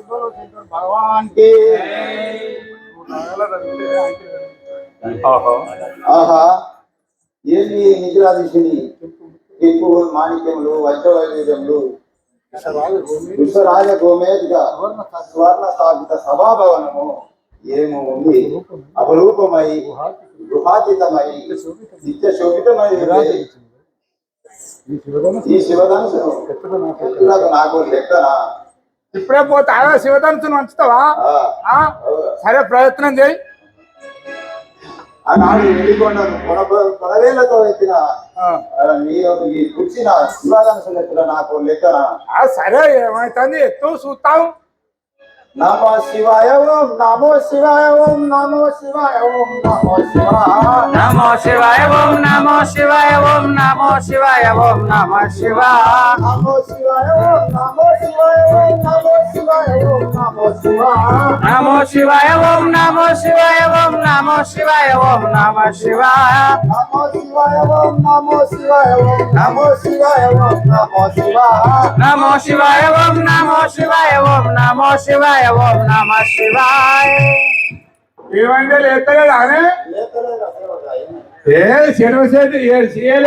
भगवान की ఆహా ఏంది నిజరాధీశుని టిప్పు మాణిక్యములు వజ్రవైడూర్యములు విశ్వరాజ గోమేధిక స్వర్ణ స్థాపిత సభాభవనము ఏమో ఉంది అపరూపమై గృహాతీతమై నిత్య శోభితమై ఈ శివధనుసు నాకు లెక్కనా ఇప్పుడే పోతా శివధనుసును వంచుతావా సరే ప్రయత్నం చేయి ఆనాడు వెళ్ళికొండను కొనవేళ్లతో ఎత్తిన నీ కూర్చిన శివధనుసు లెక్కన నాకు లెక్కనా సరే ఏమైతుంది ఎత్తు చూస్తావు నమో శివాయ ఓం నమో శివాయ ఓం నమో శివాయ ఓం నమో శివాయ నమో శివాయ ఓం నమో శివాయ ఓం నమో శివాయ ఓం నమో శివాయ నమో శివాయ ఓం నమో శివాయ ఓం నమో శివాయ ఓం నమో శివాయ నమో శివాయ ఓం నమో శివాయ ఓం నమో శివాయ ఓం నమో శివాయ నమో శివాయ ఓం నమో శివాయ ఓం నమో శివాయ ఓం నమో శివాయ నమో శివాయ ఓం నమో శివాయ ఓం నమో శివాయ ఓం నమః శివాయ ఏమంటే లేస్తలేదా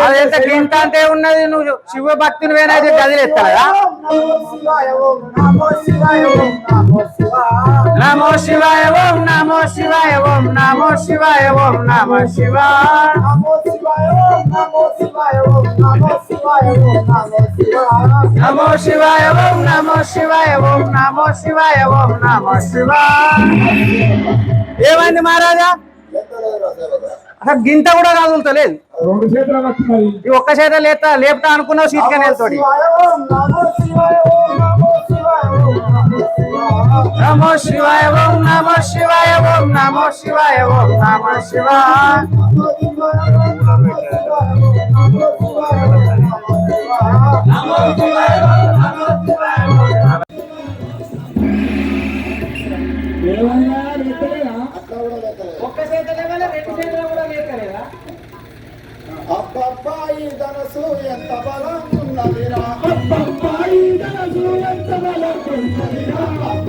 అదైతే గింత అంటే ఉన్నది నువ్వు శివ భక్తుని వేనైతే గదిలేస్తాడా నమో శివాయ ఓం నమో శివాయ నమో శివాయ ఓం నమో శివాయ ఓం నమో శివాయ ఓం నమః శివాయ నమో శివాయ ఓం నమో శివాయ ఓం నమో శివాయ ఓం నమో శివాయ నమో శివాయ ఓం నమో శివాయ ఓం నమో శివాయ ఓం నమః శివాయ ఏమైంది మహారాజా అసలు గింత కూడా కదులుతలేదు రెండు చేతులు వస్తున్నాయి ఈ ఒక్క చేత లేపుతా అనుకున్నావు సీట్గా వెళ్తాడు నమో శివాయ ఓం నమో శివాయ ఓం నమో శివాయ ఓం నమో శివాయ ఒక్క చేత లేవలే రెండు చేతులు కూడా లేకలేదా అబ్బాయి ధనసు ఎంత బలం ఉన్నదిరా అబ్బాయి ధనసు ఎంత బలం ఉన్నదిరా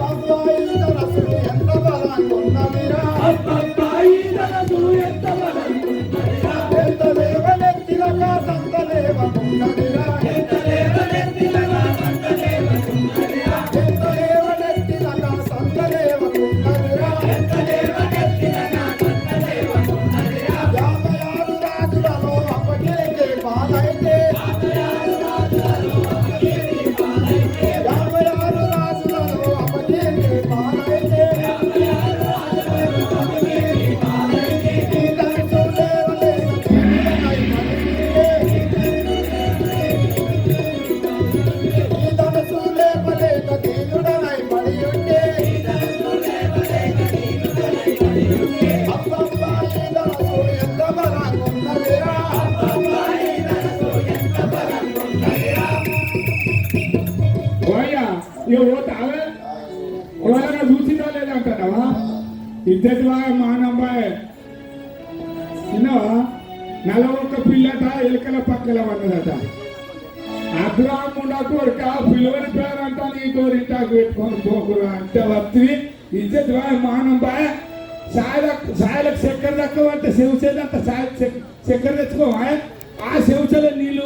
అబ్బాయి ధనసు ఎంత బలం ఉన్నదిరా అబ్బాయి ధనసు ఎంత బలం ఉన్నదిరా ఎంత లేవనెత్తిలగా సంత లేవకున్నదిరా ఎంత లేవనెత్తిలగా సంత లేవకున్నదిరా ఎంత లేవనెత్తిలగా సంత లేవకున్నదిరా ఎంత లేవనెత్తిలగా సంత లేవకున్నదిరా 56 రాజులలో అప్పటికే బాలైతే 56 రాజులలో అప్పటికే బాలైతే ఈ ధనుసు లేవలేక తీరుడనై ఈ ధనుసు లేవలేక తీరుడనై పడి ఉంటే అబ్బాయి ధనుసు ఎంత బలంగా ఉన్నదిరా ఓయ్యా ఇక పోతావే ఎవరైనా చూసిందో లేదంటావా ఇద్దరి మానంబాయ్ విన్నావా 41 పిల్లట ఎలుకల పక్కల పడ్డదట అగ్రాముండా కొడుక పిలువని పేరంటా నీ కోరింటాకు పెట్టుకొని పోకురా అంటే వచ్చి ఇద్దరి మానంబాయ్ సాయలకు చక్కెర తక్కువ అంటే చెవుచేదంత చక్కెర తెచ్చుకోవా ఆ చెవుచలో నీళ్ళు